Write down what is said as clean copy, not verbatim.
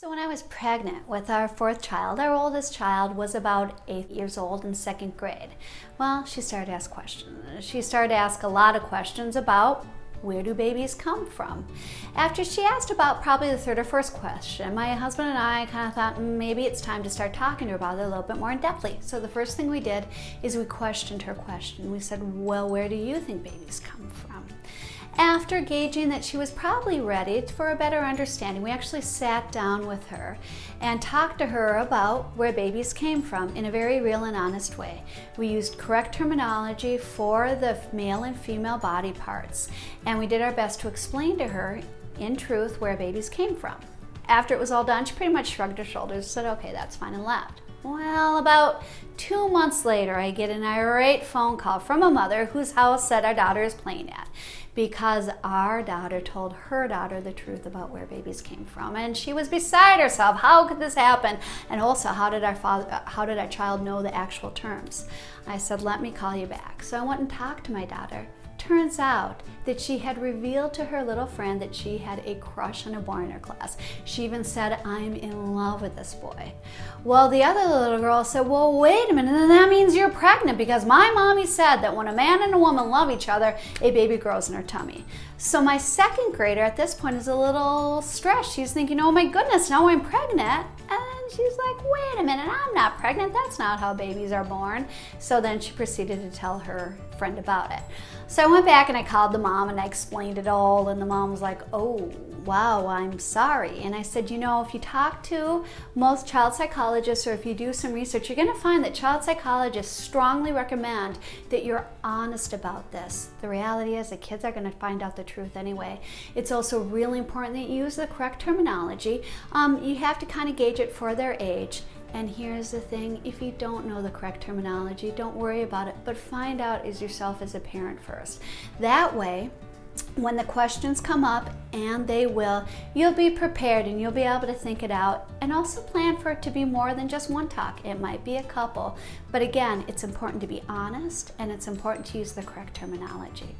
So when I was pregnant with our fourth child, our oldest child was about 8 years old in second grade. Well, she started to ask questions. She started to ask a lot of questions about where do babies come from? After she asked about probably the third or fourth question, my husband and I kind of thought maybe it's time to start talking to her about it a little bit more in depthly. So the first thing we did is we questioned her question. We said, well, where do you think babies come from? After gauging that she was probably ready for a better understanding, we actually sat down with her and talked to her about where babies came from in a very real and honest way. We used correct terminology for the male and female body parts, and we did our best to explain to her in truth where babies came from. After it was all done, she pretty much shrugged her shoulders, said, okay, that's fine, and left. Well, about 2 months later, I get an irate phone call from a mother whose house said our daughter is playing at, because our daughter told her daughter the truth about where babies came from, and she was beside herself. How could this happen? And also, how did our child know the actual terms? I said, let me call you back. So I went and talked to my daughter. Turns out that she had revealed to her little friend that she had a crush on a boy in her class. She even said, I'm in love with this boy. Well, the other little girl said, well, wait a minute, then that means you're pregnant, because my mommy said that when a man and a woman love each other, a baby grows in her tummy. So my second grader at this point is a little stressed. She's thinking, oh my goodness, now I'm pregnant. And she's like, wait a minute, I'm not pregnant. That's not how babies are born. So then she proceeded to tell her friend about it. So I went back and I called the mom and I explained it all, and the mom was like, oh, wow, I'm sorry. And I said, you know, if you talk to most child psychologists, or if you do some research, you're gonna find that child psychologists strongly recommend that you're honest about this. The reality is the kids are gonna find out the truth anyway. It's also really important that you use the correct terminology. You have to kind of gauge it for their age. And here's the thing, if you don't know the correct terminology, don't worry about it, but find out as yourself as a parent first. That way, when the questions come up, and they will, you'll be prepared and you'll be able to think it out, and also plan for it to be more than just one talk. It might be a couple, but again, it's important to be honest and it's important to use the correct terminology.